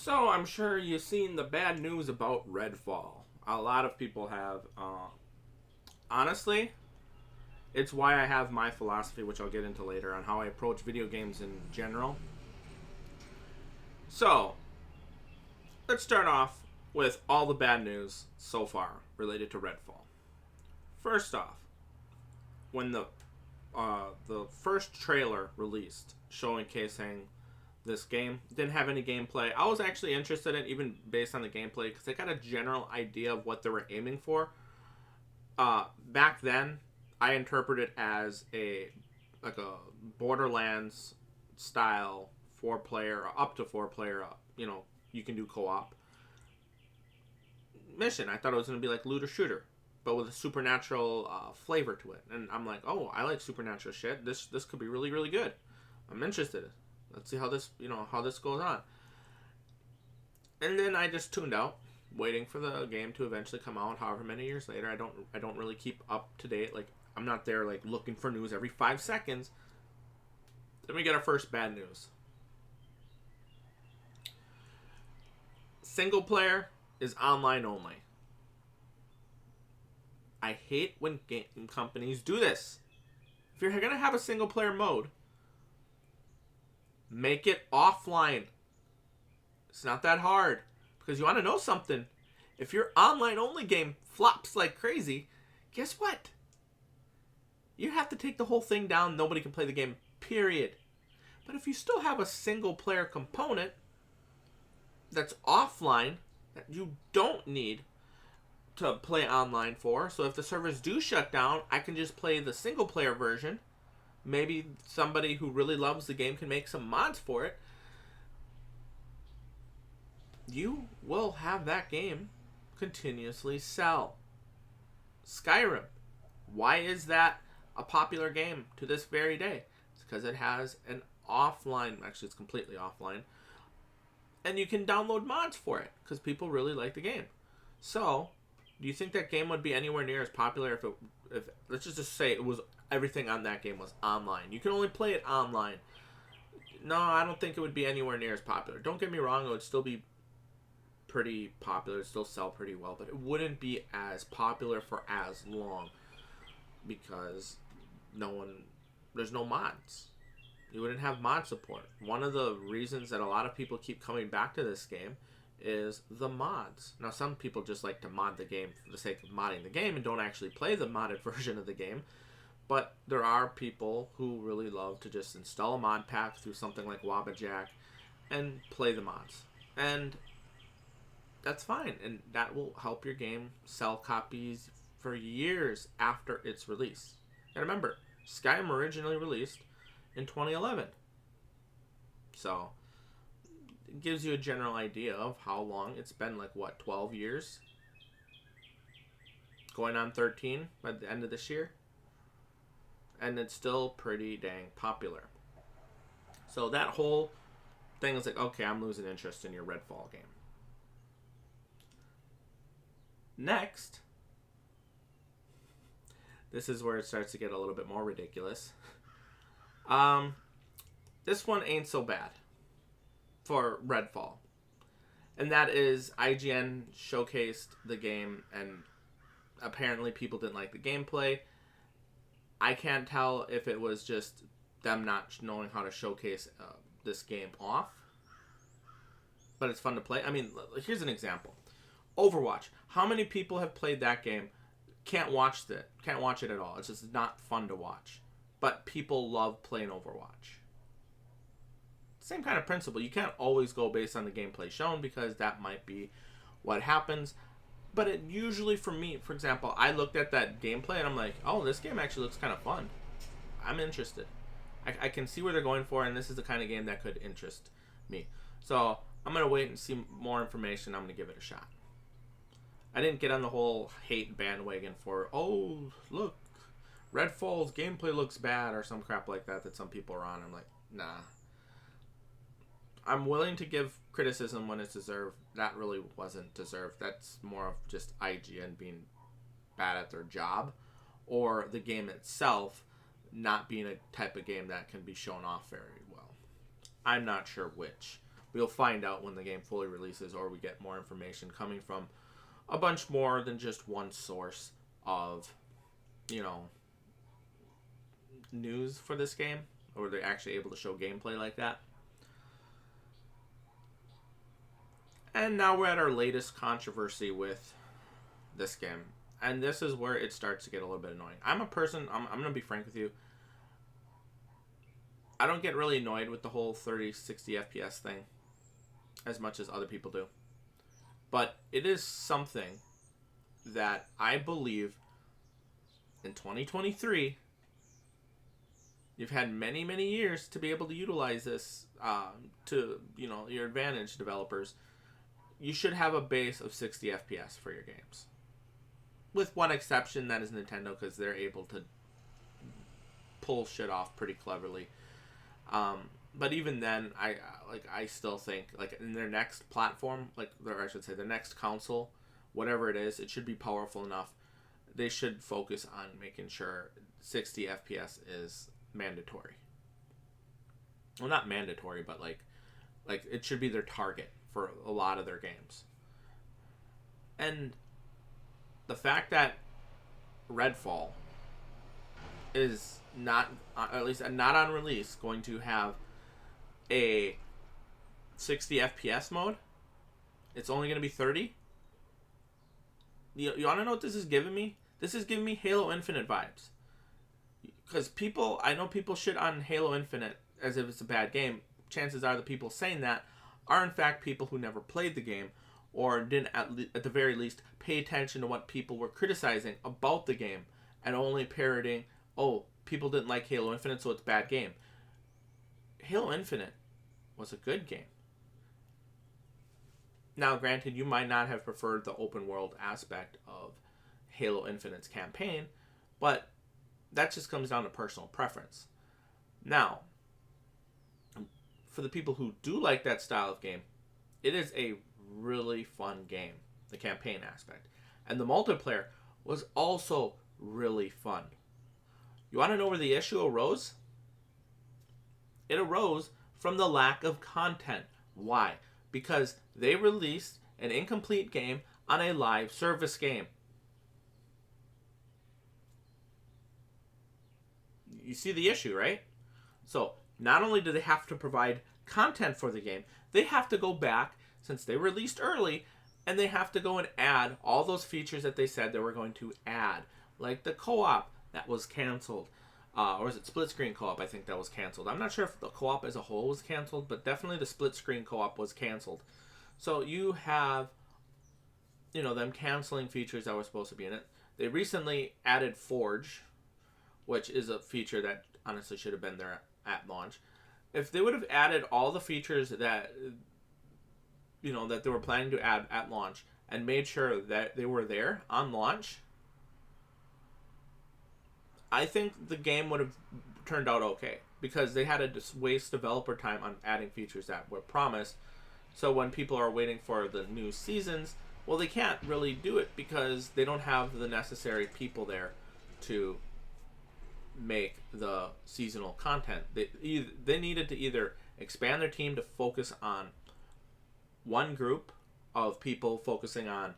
So I'm sure you've seen the bad news about Redfall. A lot of people have. Honestly, it's why I have my philosophy, which I'll get into later, on how I approach video games in general. So let's start off with all the bad news so far related to Redfall. First off, when the first trailer released showcasing this game didn't have any gameplay. I was actually interested in, even based on the gameplay, because I got a general idea of what they were aiming for. Back then, I interpreted it as a Borderlands style 4 player, up to 4 player. You can do co-op mission. I thought it was going to be like looter shooter, but with a supernatural flavor to it. And I'm like, oh, I like supernatural shit. This could be really really good. I'm interested. Let's see how this goes on. And then I just tuned out, waiting for the game to eventually come out. However many years later, I don't really keep up to date. Like, I'm not there like looking for news every 5 seconds. Then we get our first bad news. Single player is online only. I hate when game companies do this. If you're gonna have a single player mode, make it offline. It's not that hard. Because you want to know something. If your online only game flops like crazy, guess what? You have to take the whole thing down. Nobody can play the game, period. But if you still have a single player component that's offline, that you don't need to play online for, so if the servers do shut down, I can just play the single player version. Maybe somebody who really loves the game can make some mods for it. You will have that game continuously sell. Skyrim. Why is that a popular game to this very day? It's because it has an offline, actually it's completely offline, and you can download mods for it because people really like the game. So, do you think that game would be anywhere near as popular if let's just say it was everything on that game was online? You can only play it online. No, I don't think it would be anywhere near as popular. Don't get me wrong, it would still be pretty popular, it'd still sell pretty well, but it wouldn't be as popular for as long because there's no mods. You wouldn't have mod support. One of the reasons that a lot of people keep coming back to this game is the mods. Now, some people just like to mod the game for the sake of modding the game and don't actually play the modded version of the game. But there are people who really love to just install a mod pack through something like Wabbajack and play the mods. And that's fine. And that will help your game sell copies for years after its release. And remember, Skyrim originally released in 2011. So, it gives you a general idea of how long it's been, 12 years? Going on 13 by the end of this year. And it's still pretty dang popular. So that whole thing is like, okay, I'm losing interest in your Redfall game. Next, this is where it starts to get a little bit more ridiculous. This one ain't so bad for Redfall. And that is IGN showcased the game and apparently people didn't like the gameplay. I can't tell if it was just them not knowing how to showcase this game off. But it's fun to play. I mean, here's an example. Overwatch. How many people have played that game? Can't watch it at all. It's just not fun to watch. But people love playing Overwatch. Same kind of principle. You can't always go based on the gameplay shown because that might be what happens. But it usually, for me, for example, I looked at that gameplay and I'm like, oh, this game actually looks kind of fun. I'm interested. I can see where they're going for, and this is the kind of game that could interest me. So I'm going to wait and see more information. I'm going to give it a shot. I didn't get on the whole hate bandwagon for, oh, look, Redfall's gameplay looks bad or some crap like that some people are on. I'm like, nah. I'm willing to give criticism when it's deserved. That really wasn't deserved. That's more of just IGN being bad at their job, or the game itself not being a type of game that can be shown off very well. I'm not sure which. we'll find out when the game fully releases, or we get more information coming from a bunch more than just one source of, you know, news for this game, or they're actually able to show gameplay like that. And now we're at our latest controversy with this game. And this is where it starts to get a little bit annoying. I'm a person, I'm going to be frank with you. I don't get really annoyed with the whole 30, 60 FPS thing as much as other people do. But it is something that I believe in 2023, you've had many, many years to be able to utilize this to, you know, your advantage, developers. You should have a base of 60 FPS for your games. With one exception, that is Nintendo, because they're able to pull shit off pretty cleverly. But even then, I still think, like, in their next platform, like, or I should say, their next console, whatever it is, it should be powerful enough. They should focus on making sure 60 FPS is mandatory. Well, not mandatory, but like it should be their target for a lot of their games. And the fact that Redfall is not, at least not on release, going to have a 60 FPS mode, it's only going to be 30. You want to know what this is giving me? This is giving me Halo Infinite vibes. Because I know people shit on Halo Infinite as if it's a bad game. Chances are the people saying that are in fact people who never played the game, or didn't at the very least pay attention to what people were criticizing about the game, and only parroting, oh, people didn't like Halo Infinite, so it's a bad game. Halo Infinite was a good game. Now, granted, you might not have preferred the open world aspect of Halo Infinite's campaign, but that just comes down to personal preference. Now, for the people who do like that style of game, it is a really fun game, the campaign aspect. And the multiplayer was also really fun. You want to know where the issue arose? It arose from the lack of content. Why? Because they released an incomplete game on a live service game. You see the issue, right? So, not only do they have to provide content for the game, they have to go back, since they released early, and they have to go and add all those features that they said they were going to add. Like the co-op, that was canceled. Or is it split screen co-op? I think that was canceled. I'm not sure if the co-op as a whole was canceled, but definitely the split screen co-op was canceled. So you have, you know, them canceling features that were supposed to be in it. They recently added Forge, which is a feature that honestly should have been there at launch. If they would have added all the features that, you know, that they were planning to add at launch, and made sure that they were there on launch, I think the game would have turned out okay, because they had to just waste developer time on adding features that were promised. So when people are waiting for the new seasons, well, they can't really do it because they don't have the necessary people there to make the seasonal content. They needed to either expand their team to focus on one group of people, focusing on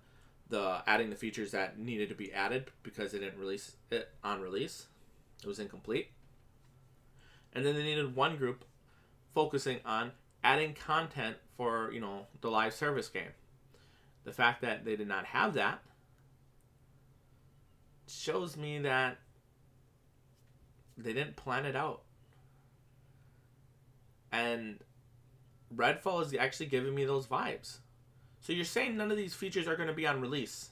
adding the features that needed to be added because they didn't release it on release. It was incomplete. And then they needed one group focusing on adding content for, you know, the live service game. The fact that they did not have that shows me that they didn't plan it out. And Redfall is actually giving me those vibes. So you're saying none of these features are going to be on release.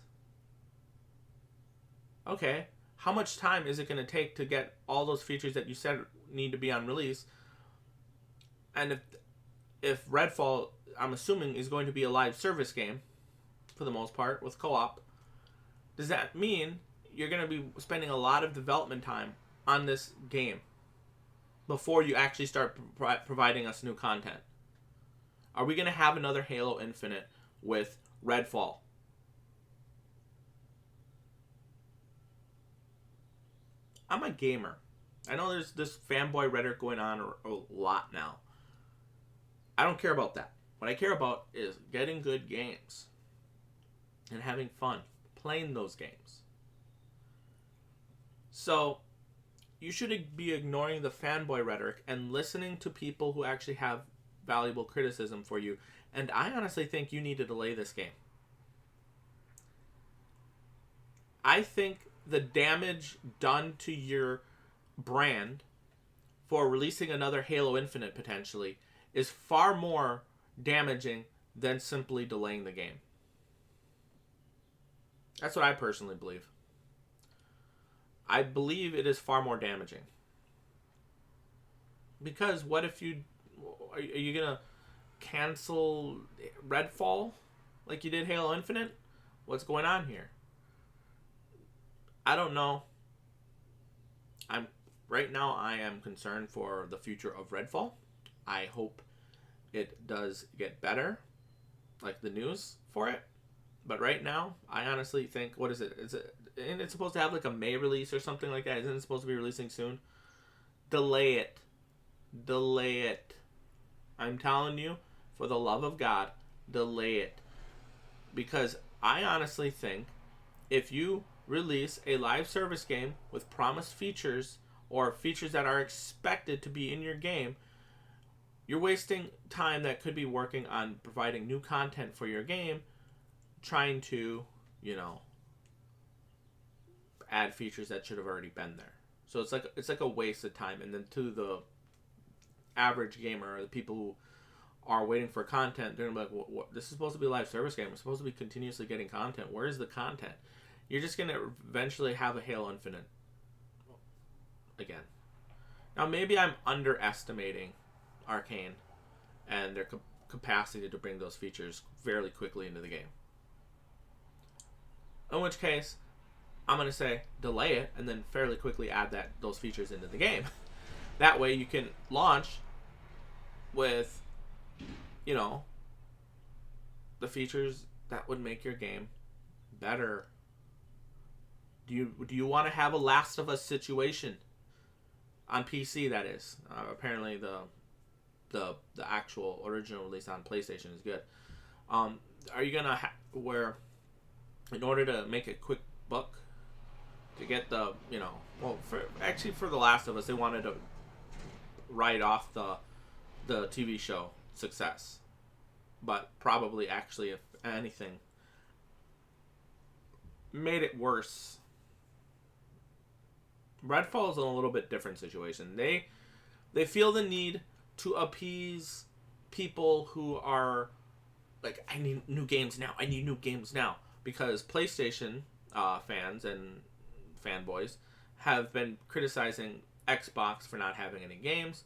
Okay, how much time is it going to take to get all those features that you said need to be on release? And if Redfall, I'm assuming, is going to be a live service game, for the most part, with co-op, does that mean you're going to be spending a lot of development time on this game before you actually start providing us new content? Are we going to have another Halo Infinite with Redfall? I'm a gamer. I know there's this fanboy rhetoric going on a lot now. I don't care about that. What I care about is getting good games and having fun playing those games. So you should be ignoring the fanboy rhetoric and listening to people who actually have valuable criticism for you. And I honestly think you need to delay this game. I think the damage done to your brand for releasing another Halo Infinite potentially is far more damaging than simply delaying the game. That's what I personally believe. I believe it is far more damaging. Because what if are you going to cancel Redfall like you did Halo Infinite? What's going on here? I don't know. Right now I am concerned for the future of Redfall. I hope it does get better, like the news for it. But right now, I honestly think, what is it? And it's supposed to have like a May release or something like that. Isn't it supposed to be releasing soon? Delay it. Delay it. I'm telling you, for the love of God, delay it. Because I honestly think if you release a live service game with promised features or features that are expected to be in your game, you're wasting time that could be working on providing new content for your game, trying to, add features that should have already been there. So it's like a waste of time. And then to the average gamer or the people who are waiting for content, they're gonna be like, what? This is supposed to be a live service game. We're supposed to be continuously getting content. Where is the content? You're just gonna eventually have a Halo Infinite again. Now maybe I'm underestimating Arcane and their capacity to bring those features fairly quickly into the game. In which case, I'm going to say delay it and then fairly quickly add those features into the game. That way you can launch with, the features that would make your game better. Do you want to have a Last of Us situation on PC? That is apparently the actual original release on PlayStation is good. Are you gonna where in order to make a quick buck to get the for The Last of Us, they wanted to write off the TV show success, but probably actually, if anything, made it worse. Redfall is in a little bit different situation. They feel the need to appease people who are like, I need new games now. I need new games now. Because PlayStation fans and fanboys have been criticizing Xbox for not having any games,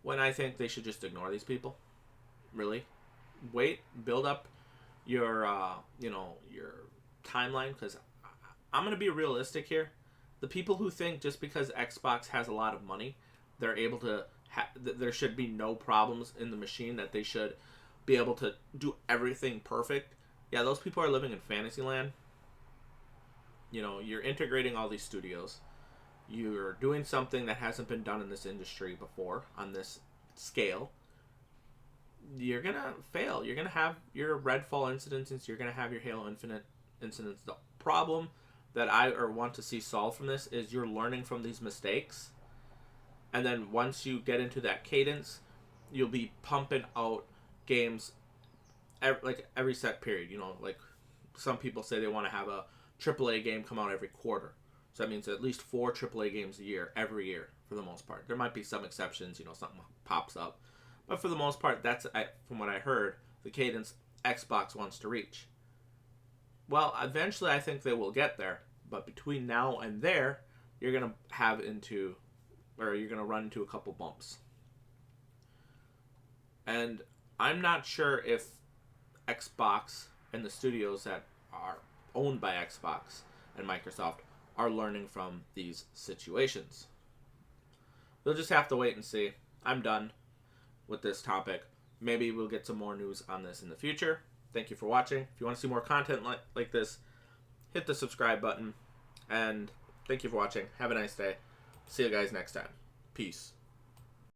when I think they should just ignore these people. Really. Wait, build up your your timeline, because I'm going to be realistic here. The people who think just because Xbox has a lot of money, they're able to there should be no problems in the machine, that they should be able to do everything perfect. Yeah, those people are living in Fantasyland. You're integrating all these studios. You're doing something that hasn't been done in this industry before on this scale. You're going to fail. You're going to have your Redfall incidents. You're going to have your Halo Infinite incidents. The problem that I want to see solved from this is you're learning from these mistakes. And then once you get into that cadence, you'll be pumping out games every set period. Like some people say they want to have a AAA game come out every quarter. So that means at least 4 AAA games a year, every year, for the most part. There might be some exceptions, something pops up. But for the most part, that's, from what I heard, the cadence Xbox wants to reach. Well, eventually I think they will get there. But between now and there, you're going to run into a couple bumps. And I'm not sure if Xbox and the studios that are owned by Xbox and Microsoft are learning from these situations. We'll just have to wait and see. I'm done with this topic. Maybe we'll get some more news on this in the future. Thank you for watching. If you want to see more content like this, hit the subscribe button. And thank you for watching. Have a nice day. See you guys next time. Peace.